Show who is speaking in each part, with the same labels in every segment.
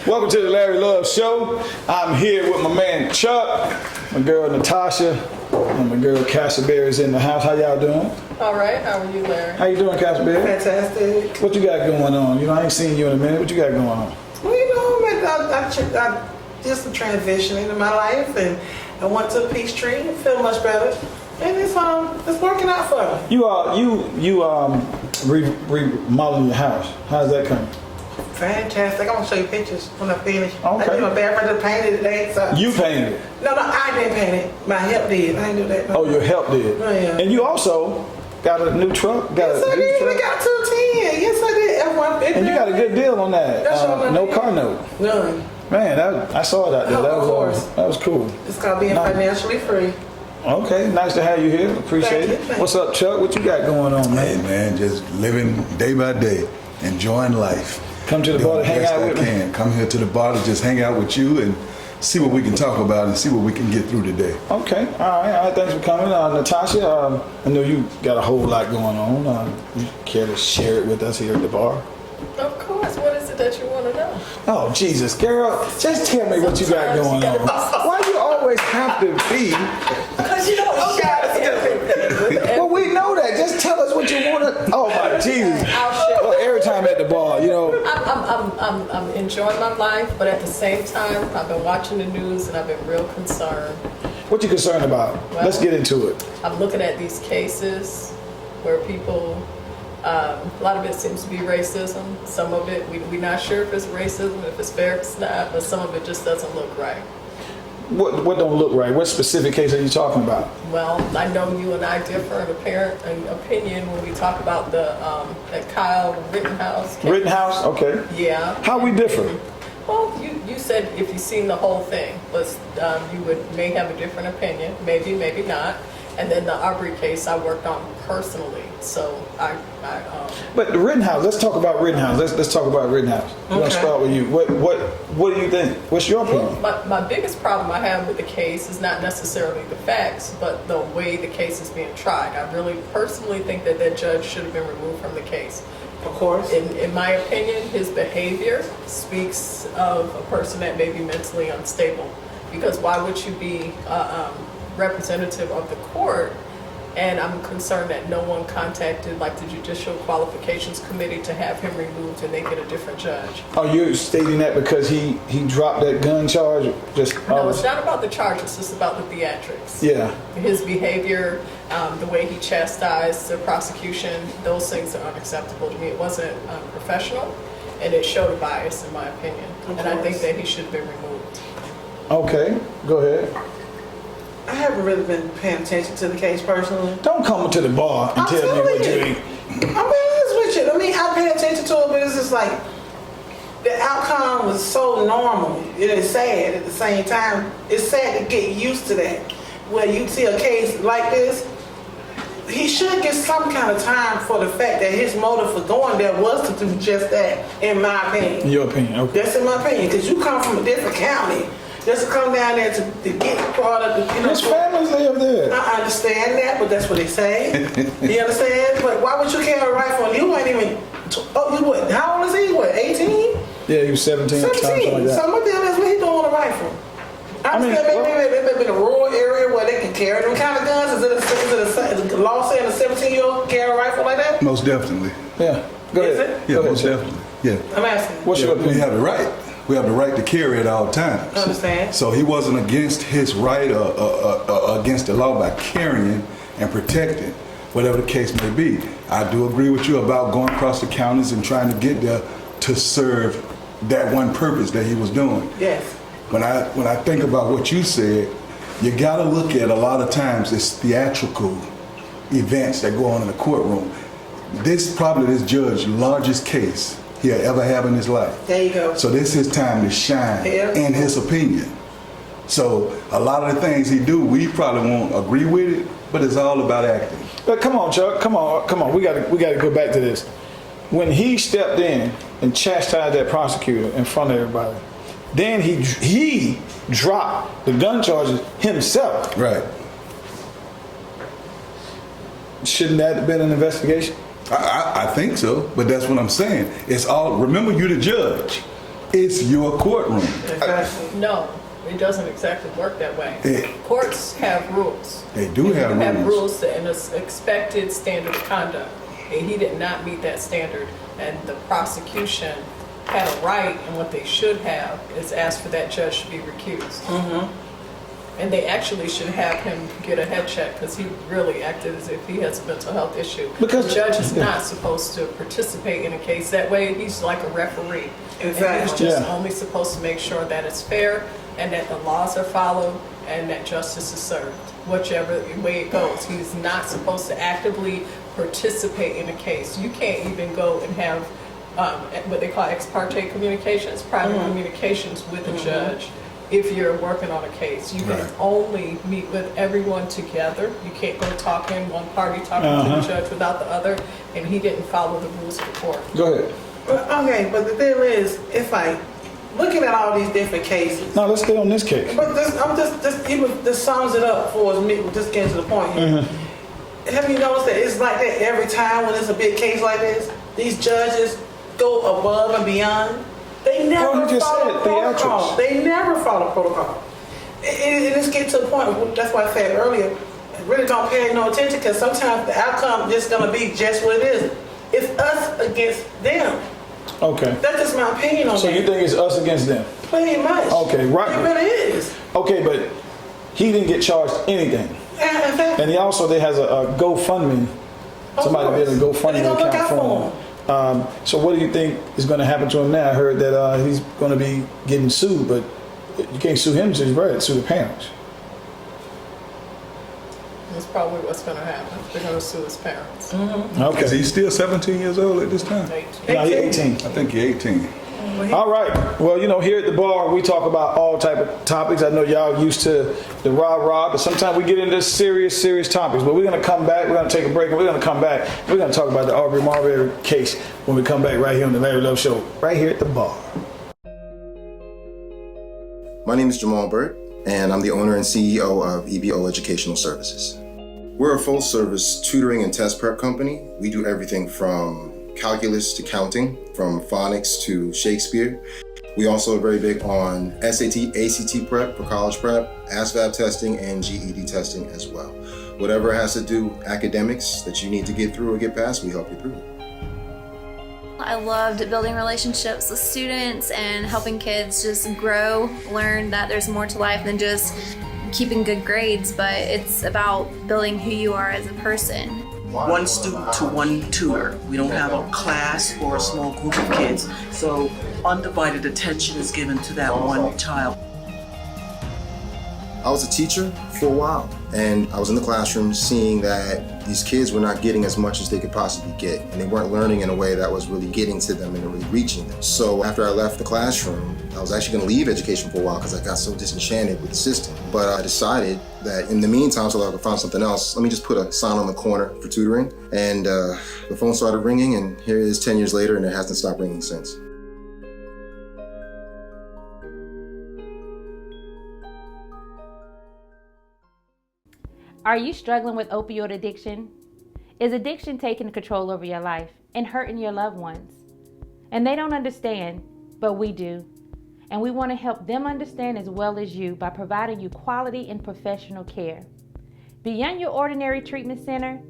Speaker 1: Welcome to the Larry Love Show. I'm here with my man Chuck, my girl Natasha, and my girl Castleberry is in the house. How y'all doing?
Speaker 2: All right. How are you, Larry?
Speaker 1: How you doing, Castleberry?
Speaker 3: Fantastic.
Speaker 1: What you got going on? You know, I ain't seen you in a minute. What you got going on?
Speaker 3: Well, you know, I did some transitioning in my life, and I went to Peachtree and feel much better. And it's working out for me.
Speaker 1: Remodeling your house. How's that coming?
Speaker 3: Fantastic. I'm gonna show you pictures when I finish.
Speaker 1: Okay.
Speaker 3: I did my bathroom, painted today. So.
Speaker 1: You painted it?
Speaker 3: No, I didn't paint it. My help did. I didn't do that. No.
Speaker 1: Oh, your help did.
Speaker 3: Oh, yeah.
Speaker 1: And you also got a new truck.
Speaker 3: Yes, I did. We got 210. Yes, I did. F-150.
Speaker 1: And you got a good deal on that. No car note.
Speaker 3: None.
Speaker 1: Man, I saw it out there. That was cool.
Speaker 3: It's called being financially free.
Speaker 1: Okay, nice to have you here. Appreciate it. What's up, Chuck? What you got going on, man?
Speaker 4: Hey, man, just living day by day, enjoying life.
Speaker 1: Come to the bar to hang out with me.
Speaker 4: Come here to the bar to just hang out with you and see what we can talk about and see what we can get through today.
Speaker 1: Okay, all right. Thanks for coming. Natasha, I know you got a whole lot going on. You care to share it with us here at the bar?
Speaker 2: Of course. What is it that you want to know?
Speaker 1: Oh, Jesus, girl, just tell me what you got going on. Why you always have to be?
Speaker 2: Because you don't
Speaker 1: Well, we know that. Just tell us what you want to. Oh my Jesus! Well, every time at the bar, you know.
Speaker 2: I'm enjoying my life, but at the same time, I've been watching the news and I've been real concerned.
Speaker 1: What you concerned about?
Speaker 2: Well,
Speaker 1: Let's get into it.
Speaker 2: I'm looking at these cases where people, a lot of it seems to be racism. Some of it, we're not sure if it's racism, if it's fair, if it's not, but some of it just doesn't look right.
Speaker 1: What don't look right? What specific case are you talking about?
Speaker 2: Well, I know you and I differ in opinion when we talk about the that Kyle Rittenhouse case.
Speaker 1: Rittenhouse? Okay.
Speaker 2: Yeah.
Speaker 1: How we differ?
Speaker 2: Well, you said if you've seen the whole thing, but you may have a different opinion, maybe not. And then the Aubrey case I worked on personally, so
Speaker 1: But the Rittenhouse. Let's talk about Rittenhouse. Let's talk about Rittenhouse. We're gonna start with you. What do you think? What's your opinion?
Speaker 2: my biggest problem I have with the case is not necessarily the facts, but the way the case is being tried. I really personally think that judge should have been removed from the case.
Speaker 3: Of course.
Speaker 2: In my opinion, his behavior speaks of a person that may be mentally unstable. Because why would you be representative of the court? And I'm concerned that no one contacted like the Judicial Qualifications Committee to have him removed and they get a different judge.
Speaker 1: Are you stating that because he dropped that gun charge?
Speaker 2: No, it's not about the charges, it's about the theatrics.
Speaker 1: Yeah.
Speaker 2: His behavior, the way he chastised the prosecution, those things are unacceptable to me. It wasn't professional and it showed a bias in my opinion. And I think that he should have been removed.
Speaker 1: Okay, go ahead.
Speaker 3: I haven't really been paying attention to the case personally.
Speaker 1: Don't come to the bar and tell me what you think.
Speaker 3: I'm being honest with you. I mean, I pay attention to it, but it's just like the outcome was so normal. It is sad at the same time. It's sad to get used to that. When you see a case like this, he should get some kind of time for the fact that his motive for going there was to do just that, in my opinion.
Speaker 1: In your opinion, okay.
Speaker 3: That's in my opinion, because you come from a different county. Just to come down there to get part of the,
Speaker 1: His families live there.
Speaker 3: I understand that, but that's what they say. You understand? But why would you carry a rifle? You weren't even, you what, how old is he? What, 18?
Speaker 1: Yeah, he was 17.
Speaker 3: 17.
Speaker 1: Something like that.
Speaker 3: So what the hell is what he doing with a rifle? I understand maybe in a rural area where they can carry them kind of guns. Is the law saying a 17-year-old carry a rifle like that?
Speaker 4: Most definitely.
Speaker 1: Yeah. Go
Speaker 3: Is
Speaker 1: ahead.
Speaker 3: it?
Speaker 4: Yeah,
Speaker 1: Go ahead,
Speaker 4: most
Speaker 1: sir.
Speaker 4: definitely. Yeah.
Speaker 3: I'm asking.
Speaker 1: What's your opinion?
Speaker 4: We have the right. We have the right to carry at all times.
Speaker 3: I understand.
Speaker 4: So he wasn't against his right or against the law by carrying and protecting, whatever the case may be. I do agree with you about going across the counties and trying to get there to serve that one purpose that he was doing.
Speaker 3: Yes.
Speaker 4: When I think about what you said, you got to look at a lot of times it's theatrical events that go on in the courtroom. This probably this judge's largest case he'll ever have in his life.
Speaker 3: There you go.
Speaker 4: So this is his time to shine,
Speaker 3: Yeah.
Speaker 4: in his opinion. So a lot of the things he do, we probably won't agree with it, but it's all about acting.
Speaker 1: But come on, Chuck. Come on. We got to go back to this. When he stepped in and chastised that prosecutor in front of everybody, then he dropped the gun charges himself.
Speaker 4: Right.
Speaker 1: Shouldn't that have been an investigation?
Speaker 4: I think so, but that's what I'm saying. It's all, remember, you're the judge. It's your courtroom.
Speaker 3: Exactly.
Speaker 2: No, it doesn't exactly work that way. Courts have rules.
Speaker 4: They do have
Speaker 2: You have
Speaker 4: rules.
Speaker 2: rules and an expected standard of conduct. And he did not meet that standard. And the prosecution had a right, and what they should have is ask for that judge to be recused. And they actually should have him get a head check because he really acted as if he has a mental health issue.
Speaker 1: Because-
Speaker 2: the judge is not supposed to participate in a case that way. He's like a referee.
Speaker 3: Exactly.
Speaker 2: And he's just
Speaker 1: Yeah.
Speaker 2: only supposed to make sure that it's fair and that the laws are followed and that justice is served, whichever way it goes. He's not supposed to actively participate in a case. You can't even go and have what they call ex parte communications, private communications with a judge. If you're working on a case, you can
Speaker 4: Right.
Speaker 2: only meet with everyone together. You can't go talking, one party talking to the judge without the other, and he didn't follow the rules of the court.
Speaker 1: Go ahead.
Speaker 3: Okay, but the thing is, it's like looking at all these different cases.
Speaker 1: Now let's stay on this case.
Speaker 3: But this sums it up for us. Just getting to the point here. Have you noticed that it's like that every time when it's a big case like this? These judges go above and beyond. They never
Speaker 1: Well, you just
Speaker 3: follow
Speaker 1: said
Speaker 3: protocol.
Speaker 1: theatrics.
Speaker 3: They never follow protocol. And it's getting to the point. That's why I said earlier. Really don't pay no attention because sometimes the outcome is gonna be just what it is. It's us against them.
Speaker 1: Okay.
Speaker 3: That's just my opinion on
Speaker 1: So
Speaker 3: that.
Speaker 1: you think it's us against them?
Speaker 3: Pretty much.
Speaker 1: Okay, right.
Speaker 3: It really is.
Speaker 1: Okay, but he didn't get charged anything. And he also has a GoFundMe. Somebody did a GoFundMe account for him. So what do you think is going to happen to him now? I heard that he's going to be getting sued, but you can't sue him, just right, sue the parents.
Speaker 2: That's probably what's going to happen. They're going to sue his parents.
Speaker 4: Is
Speaker 1: Okay.
Speaker 4: he still 17 years old at this time?
Speaker 1: No, he's 18.
Speaker 4: I think he's 18.
Speaker 1: All right. Well, here at the bar, we talk about all type of topics. I know y'all used to the rah-rah, but sometimes we get into serious topics. But we're going to come back. We're going to take a break, and we're going to come back. We're going to talk about the Aubrey Marbury case when we come back right here on the Larry Love Show, right here at the bar.
Speaker 5: My name is Jamal Burt, and I'm the owner and CEO of EBO Educational Services. We're a full-service tutoring and test prep company. We do everything from calculus to counting, from phonics to Shakespeare. We also are very big on SAT, ACT prep for college prep, ASVAB testing, and GED testing as well. Whatever has to do academics that you need to get through or get past, we help you through it.
Speaker 6: I loved building relationships with students and helping kids just grow, learn that there's more to life than just keeping good grades, but it's about building who you are as a person.
Speaker 7: One student to one tutor. We don't have a class or a small group of kids, so undivided attention is given to that one child.
Speaker 5: I was a teacher for a while, and I was in the classroom seeing that these kids were not getting as much as they could possibly get, and they weren't learning in a way that was really getting to them and really reaching them. So after I left the classroom, I was actually going to leave education for a while because I got so disenchanted with the system. But I decided that in the meantime, so that I could find something else, let me just put a sign on the corner for tutoring. And the phone started ringing, and here it is 10 years later, and it hasn't stopped ringing since.
Speaker 8: Are you struggling with opioid addiction? Is addiction taking control over your life and hurting your loved ones? And they don't understand, but we do. And we want to help them understand as well as you by providing you quality and professional care. Beyond Your Ordinary Treatment Center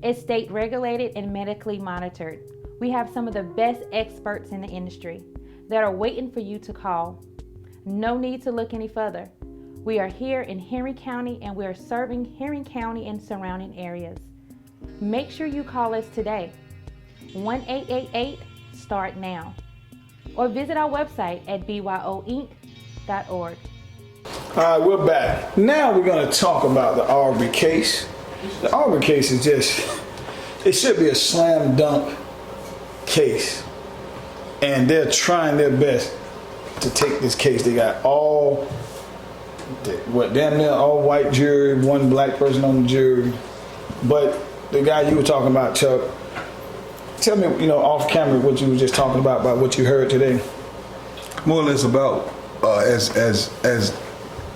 Speaker 8: is state regulated and medically monitored. We have some of the best experts in the industry that are waiting for you to call. No need to look any further. We are here in Henry County and we are serving Henry County and surrounding areas. Make sure you call us today, 1-888-START NOW, or visit our website at byoinc.org.
Speaker 1: All right, we're back. Now we're going to talk about the Aubrey case. The Aubrey case is it should be a slam dunk case. And they're trying their best to take this case. They got damn near all white jury, one black person on the jury. But the guy you were talking about, Chuck, tell me, off camera what you were just talking about what you heard today.
Speaker 4: More or less about as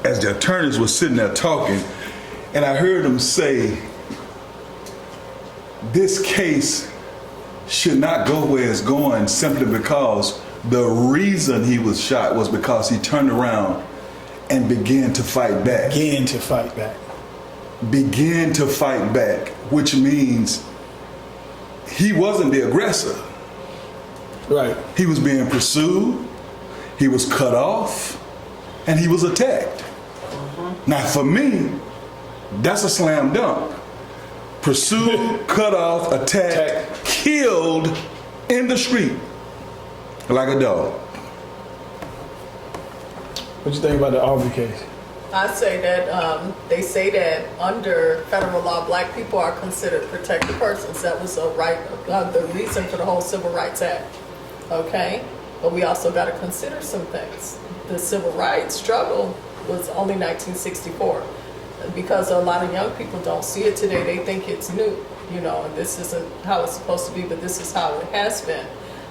Speaker 4: the attorneys were sitting there talking, and I heard them say this case should not go where it's going simply because The reason he was shot was because he turned around and began to fight back.
Speaker 1: Began to fight back.
Speaker 4: Began to fight back, which means he wasn't the aggressor.
Speaker 1: Right.
Speaker 4: He was being pursued, he was cut off, and he was attacked. Now for me, that's a slam dunk. Pursued, cut off, attacked, killed in the street like a dog.
Speaker 1: What you think about the Aubrey case?
Speaker 2: I say that they say that under federal law, black people are considered protected persons. That was a right, the reason for the whole Civil Rights Act. Okay, but we also got to consider some things. The civil rights struggle was only 1964. Because a lot of young people don't see it today, they think it's new, you know, and this isn't how it's supposed to be, but this is how it has been.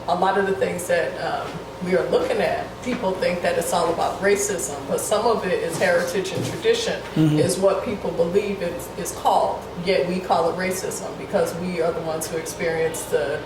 Speaker 2: A lot of the things that we are looking at, people think that it's all about racism, but some of it is heritage and tradition, is what people believe is called, yet we call it racism because we are the ones who experience the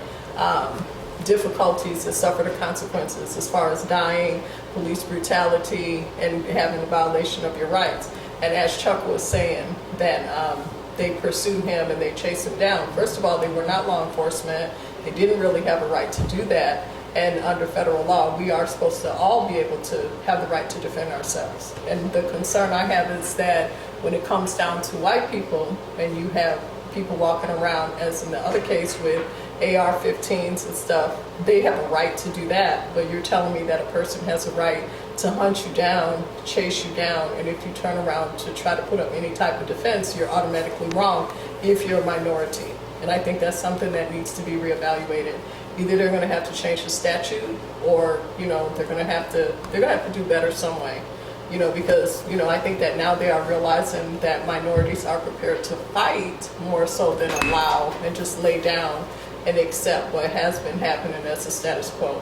Speaker 2: difficulties and suffer the consequences as far as dying, police brutality, and having a violation of your rights. And as Chuck was saying, that they pursued him and they chased him down. First of all, they were not law enforcement. They didn't really have a right to do that. And under federal law, we are supposed to all be able to have the right to defend ourselves. And the concern I have is that when it comes down to white people, and you have people walking around, as in the other case with AR-15s and stuff, they have a right to do that. But you're telling me that a person has a right to hunt you down, chase you down, and if you turn around to try to put up any type of defense, you're automatically wrong if you're a minority. And I think that's something that needs to be reevaluated. Either they're going to have to change the statute, or they're going to have to do better some way. Because I think that now they are realizing that minorities are prepared to fight more so than allow and just lay down and accept what has been happening as the status quo.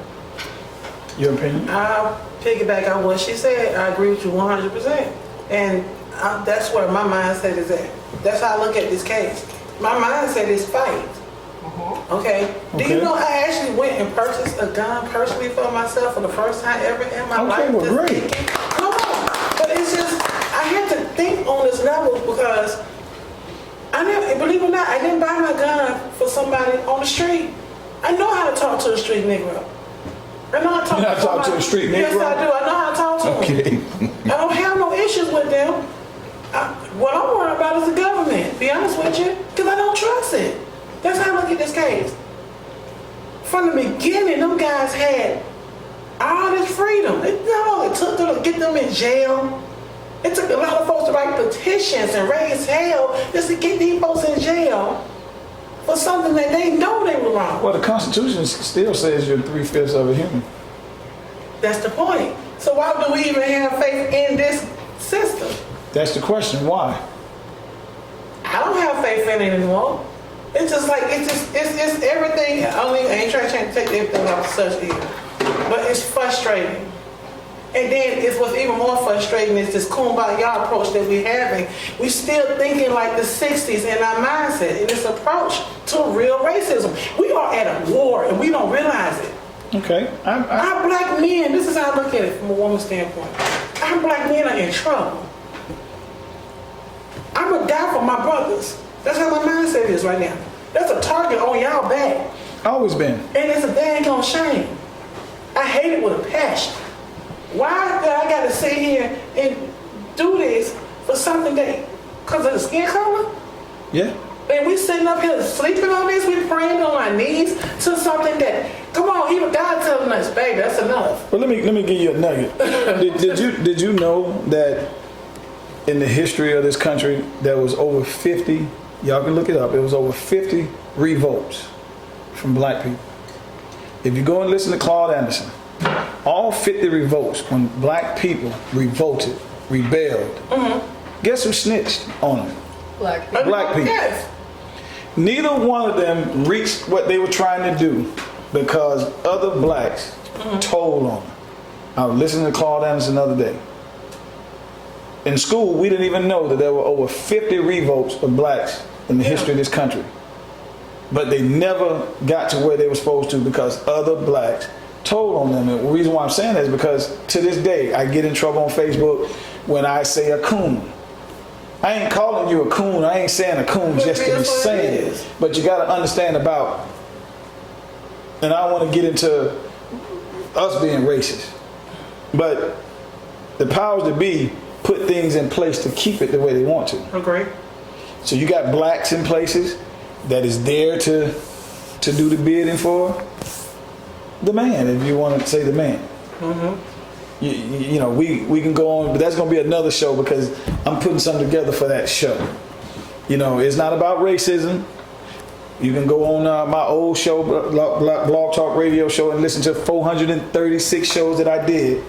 Speaker 1: Your opinion?
Speaker 3: I'll piggyback on what she said. I agree with you 100%. And that's where my mindset is at. That's how I look at this case. My mindset is fight. Okay? Do you know I actually went and purchased a gun personally for myself for the first time ever in my life?
Speaker 1: Okay, well, great.
Speaker 3: No, but it's just, I had to think on this level because believe it or not, I didn't buy my gun for somebody on the street. I know how to talk to a street Negro. I know how to talk to
Speaker 1: a street Negro?
Speaker 3: Yes, I do. I know how to talk to them. I don't have no issues with them. What I'm worried about is the government, be honest with you, because I don't trust it. That's how I look at this case. From the beginning, them guys had all this freedom. It not only took them to get them in jail, it took a lot of folks to write petitions and raise hell just to get these folks in jail for something that they know they were wrong.
Speaker 1: Well, the Constitution still says you're 3/5 of a human.
Speaker 3: That's the point. So why do we even have faith in this system?
Speaker 1: That's the question. Why?
Speaker 3: I don't have faith in it anymore. It's just like, it's everything. I ain't trying to take everything off such either. But it's frustrating. And then it's what's even more frustrating is this kumbaya approach that we're having. We still thinking like the 60s in our mindset, in this approach to real racism. We are at a war and we don't realize it.
Speaker 1: Okay.
Speaker 3: Our black men, this is how I look at it from a woman's standpoint. Our black men are in trouble. I'm gonna die for my brothers. That's how my mindset is right now. That's a target on y'all back.
Speaker 1: Always been.
Speaker 3: And it's a daggone shame. I hate it with a passion. Why do I gotta sit here and do this for something that, because of the skin color?
Speaker 1: Yeah.
Speaker 3: And we sitting up here sleeping on this, we praying on our knees to something that, come on, even God telling us, baby, that's enough.
Speaker 1: Well, let me give you a nugget. Did you know that in the history of this country there was over 50, y'all can look it up, it was over 50 revolts from black people. If you go and listen to Claude Anderson, all 50 revolts, when black people revolted, rebelled, guess who snitched on them?
Speaker 2: Black people.
Speaker 1: Black people.
Speaker 3: Yes.
Speaker 1: Neither one of them reached what they were trying to do because other blacks told on them. I was listening to Claude Anderson the other day. In school, we didn't even know that there were over 50 revolts of blacks in the history of this country. But they never got to where they were supposed to because other blacks toll on them. And the reason why I'm saying that is because to this day, I get in trouble on Facebook when I say a coon. I ain't calling you a coon. I ain't saying a coon just to be saying it. But you got to understand about, and I want to get into us being racist, but the powers that be put things in place to keep it the way they want to.
Speaker 3: Agree. So
Speaker 1: you got blacks in places that is there to do the bidding for the man, if you want to say the man. You know, we can go on, but that's going to be another show because I'm putting something together for that show. You know, it's not about racism. You can go on my old show, Blog Talk Radio show, and listen to 436 shows that I did.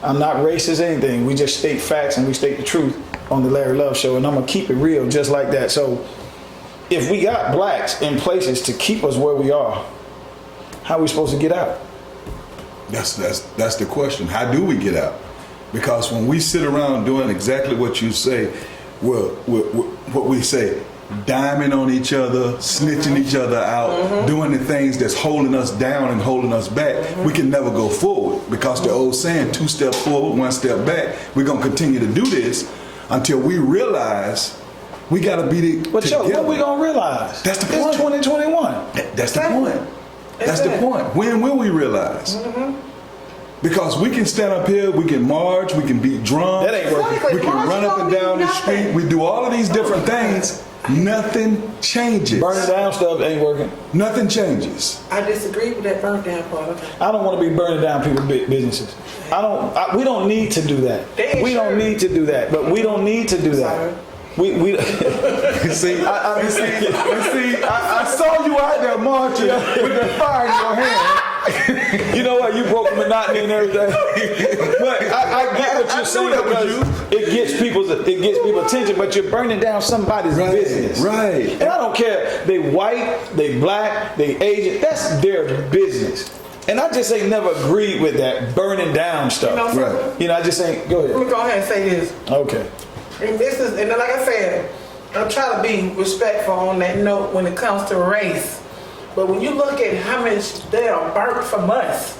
Speaker 1: I'm not racist or anything. We just state facts and we state the truth on the Larry Love Show, and I'm going to keep it real just like that. So if we got blacks in places to keep us where we are, how are we supposed to get out?
Speaker 4: That's the question. How do we get out? Because when we sit around doing exactly what you say, what we say, diming on each other, snitching each other out, doing the things that's holding us down and holding us back, we can never go forward. Because the old saying, 2 steps forward, 1 step back, we're going to continue to do this until we realize we got to be together.
Speaker 1: But what are we going to realize?
Speaker 4: That's the point.
Speaker 1: It's 2021.
Speaker 4: That's the point. That's the point. When will we realize? Because we can stand up here, we can march, we can beat drums,
Speaker 1: that ain't working.
Speaker 4: We can run up and down the street, we do all of these different things. Nothing changes.
Speaker 1: Burning down stuff ain't working.
Speaker 4: Nothing changes.
Speaker 3: I disagree with that burn down part. Okay.
Speaker 1: I don't want to be burning down people's businesses. We don't need to do that. We don't need to do that. But we don't need to do that. We see, I saw you out there marching with the fire in your hand. You know what? You broke the monotony and everything. But I get what you're saying because it gets people's attention. But you're burning down somebody's business,
Speaker 4: right?
Speaker 1: And I don't care. They white, they black, they Asian. That's their business. And I just ain't never agreed with that burning down stuff. You know, I just ain't. Go ahead.
Speaker 3: Let me go ahead and say this.
Speaker 1: Okay.
Speaker 3: And like I said, I'm trying to be respectful on that note when it comes to race. But when you look at how much they are burnt from us,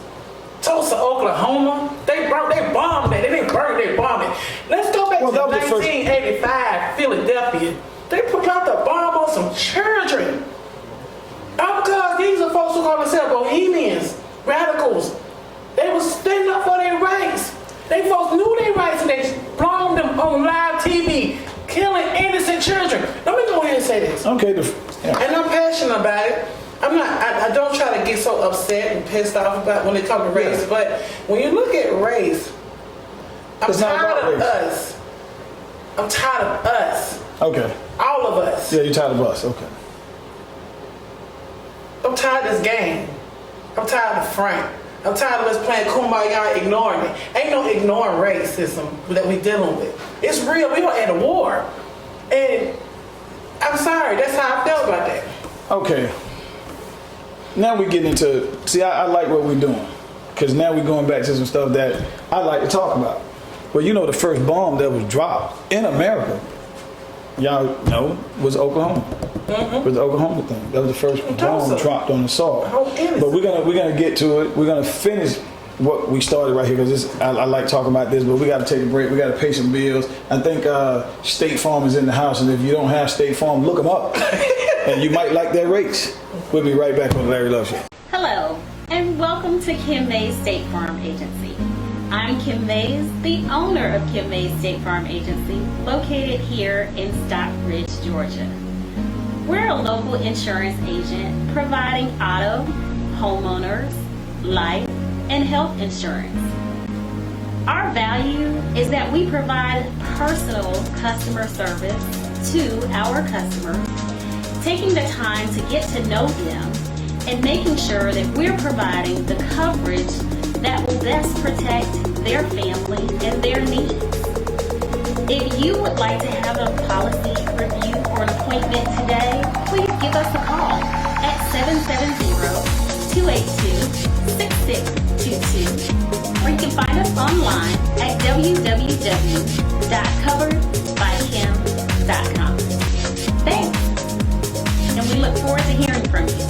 Speaker 3: Tulsa, Oklahoma, they bombed it. They didn't burn it, they bombed it. Let's go back to 1985, Philadelphia. They put out the bomb on some children. Because these are folks who call themselves bohemians, radicals. They was standing up for their rights. They folks knew their rights and they blown them on live TV, killing innocent children. Let me go ahead and say this.
Speaker 1: Okay.
Speaker 3: And I'm passionate about it. I don't try to get so upset and pissed off about when it comes to race, but when you look at race, I'm tired of us. I'm tired of us.
Speaker 1: Okay.
Speaker 3: All of us.
Speaker 1: Yeah, you're tired of us. Okay.
Speaker 3: I'm tired of this game. I'm tired of Frank. I'm tired of us playing kumbaya, ignoring it. Ain't no ignoring racism that we dealing with. It's real. We are at a war. And I'm sorry, that's how I felt about that.
Speaker 1: Okay. Now we get into, I like what we're doing. Because now we're going back to some stuff that I like to talk about. Well, you know the first bomb that was dropped in America, y'all know, was Oklahoma. Was the Oklahoma thing. That was the first bomb dropped on the soil. But we're gonna get to it. We're gonna finish what we started right here because I like talking about this. But we got to take a break. We got to pay some bills. I think State Farm is in the house, and if you don't have State Farm, look them up, and you might like their rates. We'll be right back on the Larry Love Show.
Speaker 9: Hello, and welcome to Kim Mays State Farm Agency. I'm Kim Mays, the owner of Kim Mays State Farm Agency, located here in Stockbridge, Georgia. We're a local insurance agent providing auto, homeowners, life, and health insurance. Our value is that we provide personal customer service to our customers, taking the time to get to know them and making sure that we're providing the coverage that will best protect their family and their needs. If you would like to have a policy review or an appointment today, please give us a call at 770-282-6622, or you can find us online at www.coveredbykim.com. Thanks, and we look forward to hearing from you.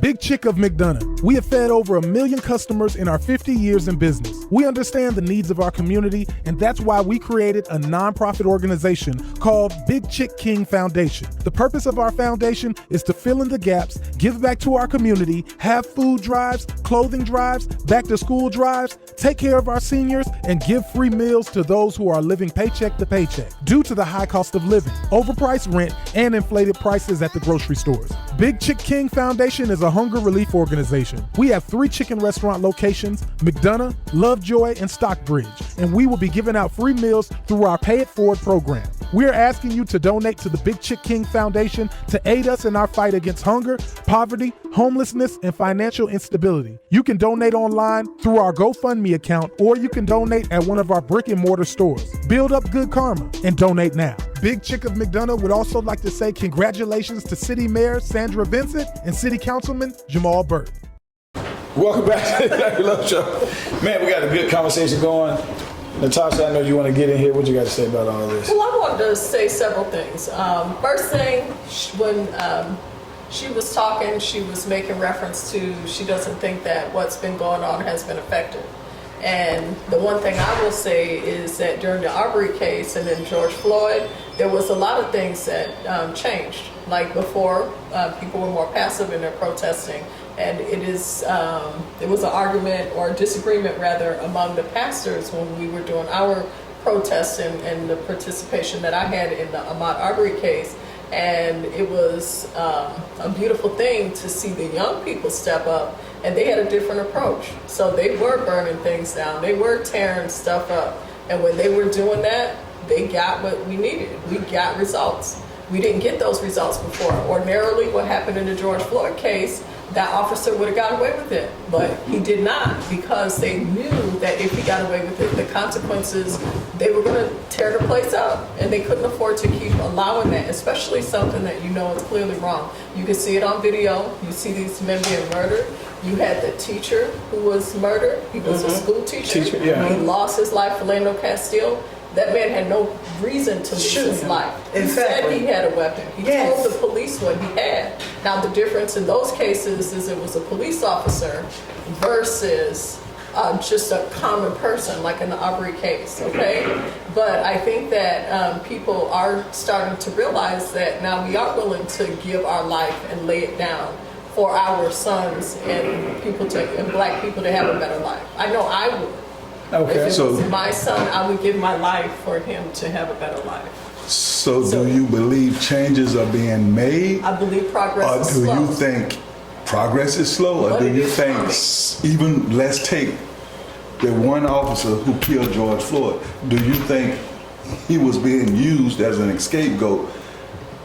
Speaker 10: Big Chick of McDonough. We have fed over 1 million customers in our 50 years in business. We understand the needs of our community, and that's why we created a nonprofit organization called Big Chick King Foundation. The purpose of our foundation is to fill in the gaps, give back to our community, have food drives, clothing drives, back to school drives, take care of our seniors, and give free meals to those who are living paycheck to paycheck due to the high cost of living, overpriced rent, and inflated prices at the grocery stores. Big Chick King Foundation is a hunger relief organization. We have 3 chicken restaurant locations, McDonough, Lovejoy, and Stockbridge, and we will be giving out free meals through our Pay It Forward program. We are asking you to donate to the Big Chick King Foundation to aid us in our fight against hunger, poverty, homelessness, and financial instability. You can donate online through our GoFundMe account, or you can donate at one of our brick and mortar stores. Build up good karma and donate now. Big Chick of McDonough would also like to say congratulations to City Mayor Sandra Vincent and City Councilman Jamal Burt.
Speaker 1: Welcome back to the Black Love Show. Man, we got a good conversation going. Natasha, I know you want to get in here. What you got to say about all this?
Speaker 2: Well, I wanted to say several things. First thing, when she was talking, she was making reference to she doesn't think that what's been going on has been effective. And the one thing I will say is that during the Arbery case and then George Floyd, there was a lot of things that changed. Like before, people were more passive in their protesting. And it was an argument or a disagreement rather among the pastors when we were doing our protests and the participation that I had in the Ahmaud Arbery case. And it was a beautiful thing to see the young people step up, and they had a different approach. So they were burning things down, they were tearing stuff up. And when they were doing that, they got what we needed. We got results. We didn't get those results before. Ordinarily, what happened in the George Floyd case, that officer would have got away with it, but he did not, because they knew that if he got away with it, the consequences, they were going to tear the place up, and they couldn't afford to keep allowing that, especially something that you know is clearly wrong. You can see it on video. You see these men being murdered. You had the teacher who was murdered. He was a school teacher.
Speaker 1: Yeah.
Speaker 2: He lost his life, Philando Castile. That man had no reason to lose his life. He said he had a weapon. He told the police what he had. Now the difference in those cases is it was a police officer versus just a common person, like in the Arbery case, okay? But I think that people are starting to realize that now we are willing to give our life and lay it down for our sons and black people to have a better life. I know I would.
Speaker 1: Okay.
Speaker 2: If it was my son, I would give my life for him to have a better life.
Speaker 4: So do you believe changes are being made?
Speaker 2: I believe progress is slow.
Speaker 4: Or do you think progress is slow? Or do you think, even let's take the one officer who killed George Floyd, do you think he was being used as an scapegoat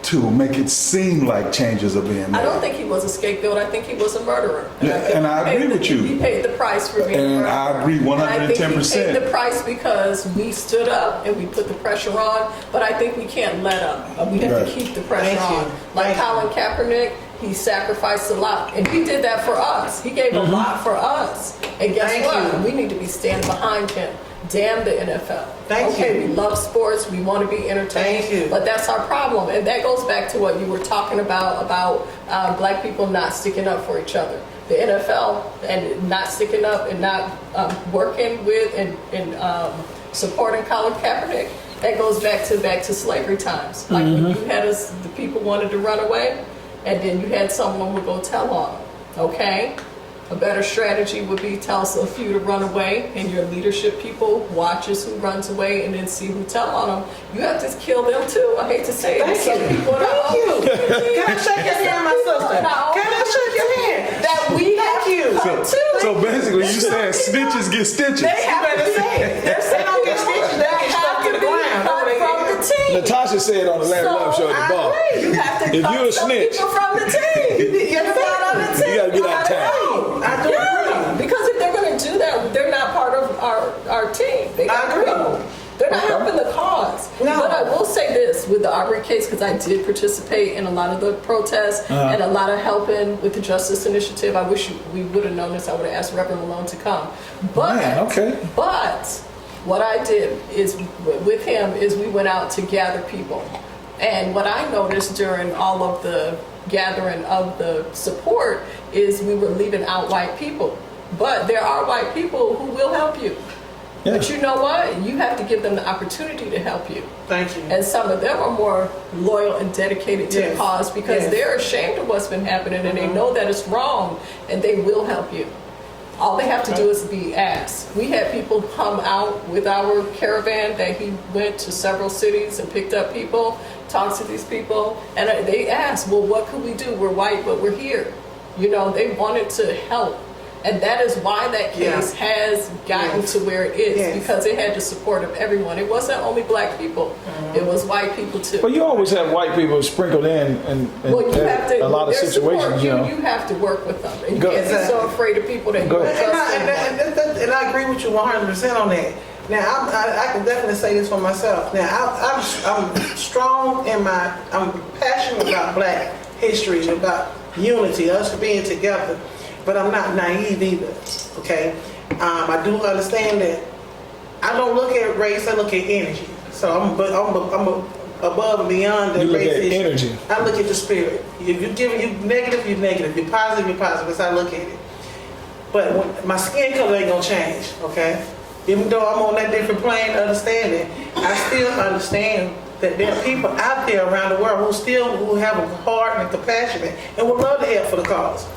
Speaker 4: to make it seem like changes are being made?
Speaker 2: I don't think he was a scapegoat. I think he was a murderer.
Speaker 4: And I agree with you.
Speaker 2: He paid the price for being a murderer.
Speaker 4: And I agree 110%.
Speaker 2: And I think he paid the price because we stood up and we put the pressure on, but I think we can't let up. We have to keep the pressure on. Like Colin Kaepernick, he sacrificed a lot, and he did that for us. He gave a lot for us. And guess what? We need to be standing behind him. Damn the NFL. We love sports, we want to be entertained, but that's our problem. And that goes back to what you were talking about black people not sticking up for each other. The NFL and not sticking up and not working with and supporting Colin Kaepernick, that goes back to slavery times. Like when you had the people wanted to run away, and then you had someone would go tell on them, okay? A better strategy would be tell a few to run away, and your leadership people watches who runs away and then see who tell on them. You have to kill them too. I hate to say it.
Speaker 3: Thank you. Can I shake your hand, my sister? Can I shake your hand? That we have you.
Speaker 4: So basically you saying snitches get stitches.
Speaker 3: They have to say it. They don't get stitches. They get stuck to the ground.
Speaker 2: From the team.
Speaker 1: Natasha said on the Larry Love Show at the bar.
Speaker 2: You have to
Speaker 1: if you're a snitch,
Speaker 2: people from the team.
Speaker 1: you gotta get out of town.
Speaker 3: I do agree.
Speaker 2: Because if they're going to do that, they're not part of our team. I agree. They're not helping the cause. No. But I will say this with the Arbery case, because I did participate in a lot of the protests and a lot of helping with the Justice Initiative. I wish we would have known this. I would have asked Reverend Malone to come. But, but what I did is with him is we went out to gather people. And what I noticed during all of the gathering of the support is we were leaving out white people. But there are white people who will help you.
Speaker 1: Yeah.
Speaker 2: But you know what? You have to give them the opportunity to help you.
Speaker 3: Thank you.
Speaker 2: And some of them are more loyal and dedicated to the cause because they're ashamed of what's been happening and they know that it's wrong and they will help you. All they have to do is be asked. We had people come out with our caravan that he went to several cities and picked up people, talked to these people, and they asked, well, what could we do? We're white, but we're here. You know, they wanted to help. And that is why that case has gotten to where it is, because it had the support of everyone. It wasn't only black people, it was white people too.
Speaker 1: But you always have white people sprinkled in
Speaker 2: Well, you have to,
Speaker 1: a lot of
Speaker 2: their
Speaker 1: situations,
Speaker 2: support,
Speaker 1: you know.
Speaker 2: You have to work with them. And you
Speaker 1: Go-
Speaker 2: can't be so afraid of people that you
Speaker 1: Go
Speaker 2: don't
Speaker 1: ahead.
Speaker 2: trust.
Speaker 3: And I agree with you 100% on that. Now, I can definitely say this for myself. Now, I'm strong in I'm passionate about black history, about unity, us being together. But I'm not naive either, okay? I do understand that I don't look at race, I look at energy. So I'm above and beyond the
Speaker 1: You look
Speaker 3: race
Speaker 1: at
Speaker 3: issue.
Speaker 1: energy.
Speaker 3: I look at the spirit. If you're giving you negative, you're negative. You're positive, you're positive. That's how I look at it. But when, my skin color ain't gonna change, okay? Even though I'm on that different plane of understanding, I still understand that there are people out there around the world who have a heart and compassion and would love to help for the cause.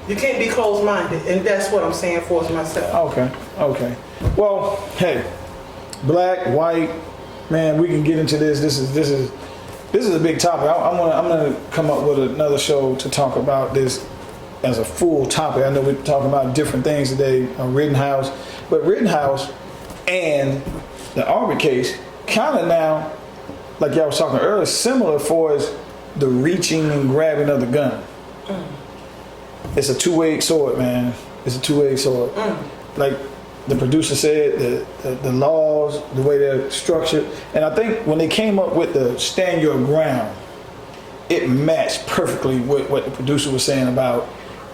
Speaker 3: You can't be closed-minded, and that's what I'm saying for myself.
Speaker 1: Okay. Well, hey, black, white, man, we can get into this. This is a big topic. I'm gonna come up with another show to talk about this as a full topic. I know we're talking about different things today on Rittenhouse, but Rittenhouse and the Aubrey case kind of now, like y'all was talking earlier, similar for as the reaching and grabbing of the gun. It's a two-edged sword, man. It's a two-edged sword. Like the producer said, the laws, the way they're structured, and I think when they came up with the stand your ground, it matched perfectly with what the producer was saying about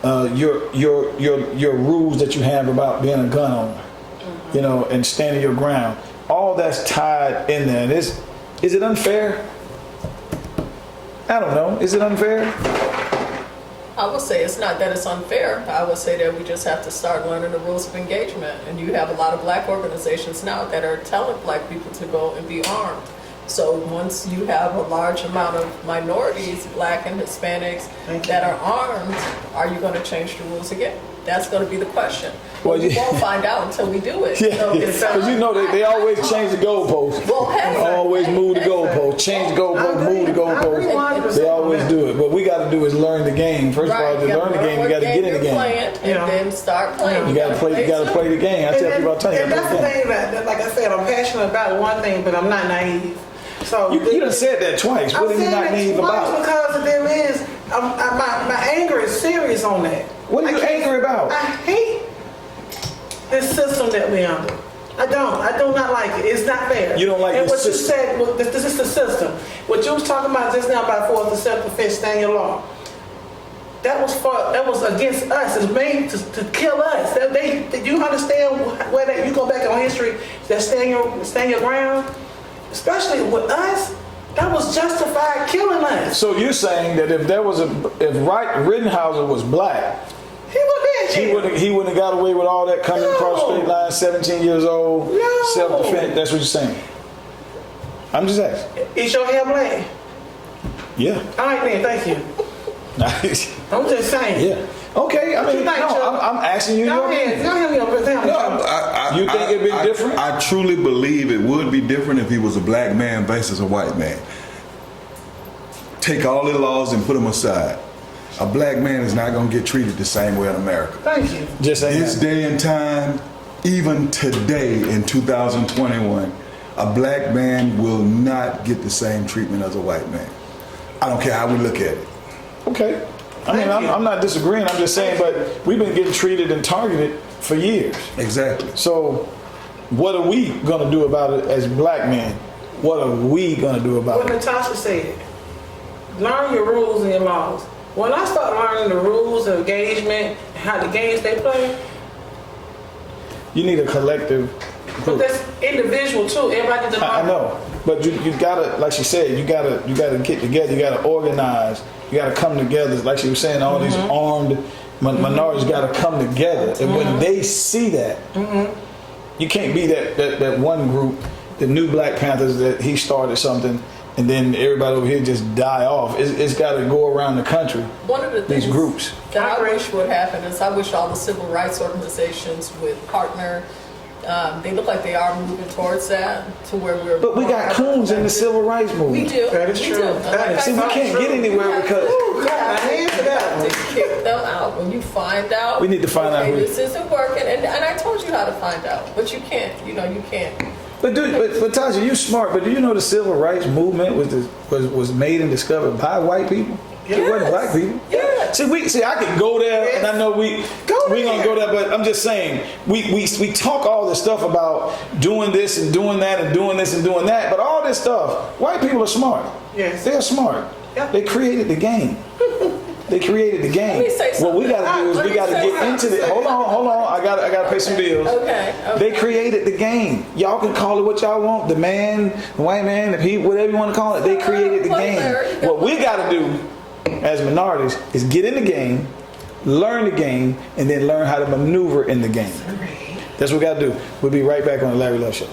Speaker 1: your rules that you have about being a gun owner, you know, and standing your ground. All that's tied in there. And is it unfair? I don't know. Is it unfair?
Speaker 2: I would say it's not that it's unfair. I would say that we just have to start learning the rules of engagement. And you have a lot of black organizations now that are telling black people to go and be armed. So once you have a large amount of minorities, black and Hispanics, that are armed, are you going to change the rules again? That's going to be the question. Well, we won't find out until we do it.
Speaker 1: Because you know they always change the goalposts.
Speaker 2: Well, hey,
Speaker 1: always move the goalposts, change the goalposts, move the goalposts. They always do it. What we got to do is learn the game. First of all, to learn the game, you got to get in the game.
Speaker 2: And then start playing.
Speaker 1: You got to play. You got to play the game. I tell people all the time.
Speaker 3: And that's the thing that, like I said, I'm passionate about one thing, but I'm not naive. So
Speaker 1: you done said that twice. What are you not naive about?
Speaker 3: Because the deal is, my anger is serious on that.
Speaker 1: What are you angry about?
Speaker 3: I hate this system that we're under. I do not like it. It's not fair.
Speaker 1: You don't like
Speaker 3: and
Speaker 1: the
Speaker 3: what
Speaker 1: system.
Speaker 3: you said, this is the system. What you was talking about just now about force of self-defense, stand your law. That was against us. It's made to kill us. You understand where that you go back on history? That stand your ground, especially with us. That was justified killing us.
Speaker 1: So you're saying that if Rittenhouse was black, he wouldn't have got away with all that coming across straight line, 17 years old, self-defense. That's what you're saying. I'm just asking.
Speaker 3: Is your hair black?
Speaker 1: Yeah.
Speaker 3: All right then, thank you. I'm just saying.
Speaker 1: Yeah. Okay. I mean, I'm asking you.
Speaker 3: You think
Speaker 1: it'd be different?
Speaker 4: I truly believe it would be different if he was a black man versus a white man. Take all the laws and put them aside. A black man is not going to get treated the same way in America.
Speaker 3: Thank you.
Speaker 1: Just saying.
Speaker 4: This day and time, even today in 2021, a black man will not get the same treatment as a white man. I don't care how we look at it.
Speaker 1: Okay. I mean, I'm not disagreeing. I'm just saying, but we've been getting treated and targeted for years.
Speaker 4: Exactly.
Speaker 1: So what are we going to do about it as black men? What are we going to do about
Speaker 3: What
Speaker 1: it?
Speaker 3: Natasha said, learn your rules and your laws. When I start learning the rules of engagement, how the games they play,
Speaker 1: You need a collective
Speaker 3: but
Speaker 1: group.
Speaker 3: that's individual too. Everybody does
Speaker 1: I know. But you gotta, like she said, you gotta get together. You gotta organize. You gotta come together. Like she was saying, all these armed minorities gotta come together. And when they see that, you can't be that one group, the new Black Panthers, that he started something and then everybody over here just die off. It's got to go around the country.
Speaker 2: One of the things
Speaker 1: these groups
Speaker 2: that I wish would happen is I wish all the civil rights organizations would partner. They look like they are moving towards that, to where we're.
Speaker 1: But we got coons in the civil rights movement.
Speaker 2: We do.
Speaker 3: That is true.
Speaker 1: See, we can't get anywhere because
Speaker 2: to kick them out. When you find out,
Speaker 1: we need to find out.
Speaker 2: This isn't working, and I told you how to find out, but you can't. You can't.
Speaker 1: But Tasha, you smart. But do you know the civil rights movement was made and discovered by white people?
Speaker 2: Yes.
Speaker 1: It wasn't black people.
Speaker 2: Yeah.
Speaker 1: See, I could go there, and I know we gonna go there, but I'm just saying we talk all this stuff about doing this and doing that and doing this and doing that, but all this stuff, white people are smart.
Speaker 3: Yes.
Speaker 1: They're smart.
Speaker 3: Yeah.
Speaker 1: They created the game. They created the game.
Speaker 2: Let me say
Speaker 1: What we
Speaker 2: something.
Speaker 1: got to do is we got to get into the. Hold on. I got to pay some bills.
Speaker 2: Okay.
Speaker 1: They created the game. Y'all can call it what y'all want. The man, the white man, the people, whatever you want to call it. They created the game. What we got to do as minorities is get in the game, learn the game, and then learn how to maneuver in the game. That's what we got to do. We'll be right back on the Larry Love Show.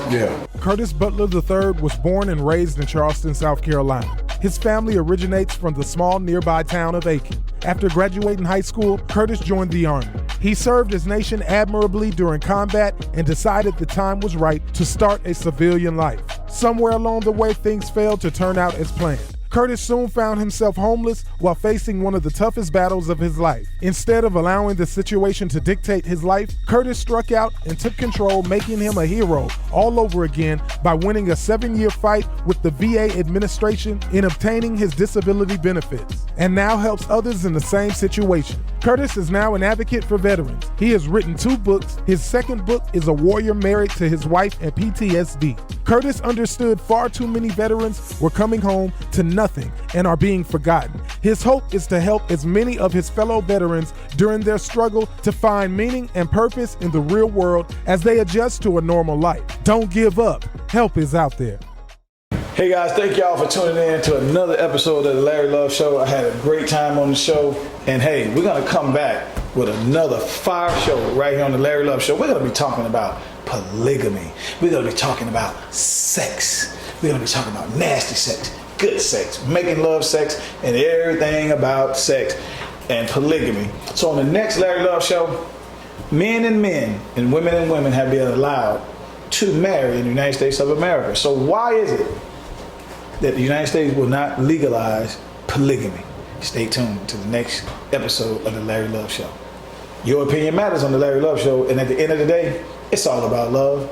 Speaker 4: Yeah.
Speaker 10: Curtis Butler III was born and raised in Charleston, South Carolina. His family originates from the small nearby town of Aiken. After graduating high school, Curtis joined the Army. He served his nation admirably during combat and decided the time was right to start a civilian life. Somewhere along the way, things failed to turn out as planned. Curtis soon found himself homeless while facing one of the toughest battles of his life. Instead of allowing the situation to dictate his life, Curtis struck out and took control, making him a hero all over again by winning a 7-year fight with the VA administration in obtaining his disability benefits, and now helps others in the same situation. Curtis is now an advocate for veterans. He has written 2 books. His second book is A Warrior Married to His Wife and PTSD. Curtis understood far too many veterans were coming home to nothing and are being forgotten. His hope is to help as many of his fellow veterans during their struggle to find meaning and purpose in the real world as they adjust to a normal life. Don't give up. Help is out there.
Speaker 1: Hey guys, thank y'all for tuning in to another episode of the Larry Love Show. I had a great time on the show, and hey, we're gonna come back with another fire show right here on the Larry Love Show. We're gonna be talking about polygamy. We're gonna be talking about sex. We're gonna be talking about nasty sex, good sex, making love sex, and everything about sex and polygamy. So on the next Larry Love Show, men and women have been allowed to marry in the United States of America. So why is it that the United States will not legalize polygamy? Stay tuned to the next episode of the Larry Love Show. Your opinion matters on the Larry Love Show, and at the end of the day, it's all about love.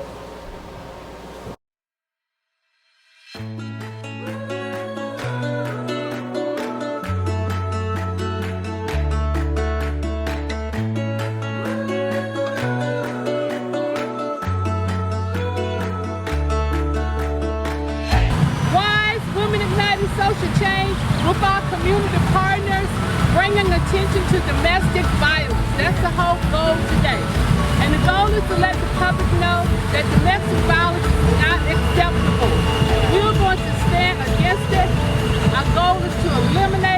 Speaker 11: Social change with our community partners, bringing attention to domestic violence. That's the whole goal today. And the goal is to let the public know that domestic violence is not acceptable. We're going to stand against it. Our goal is to eliminate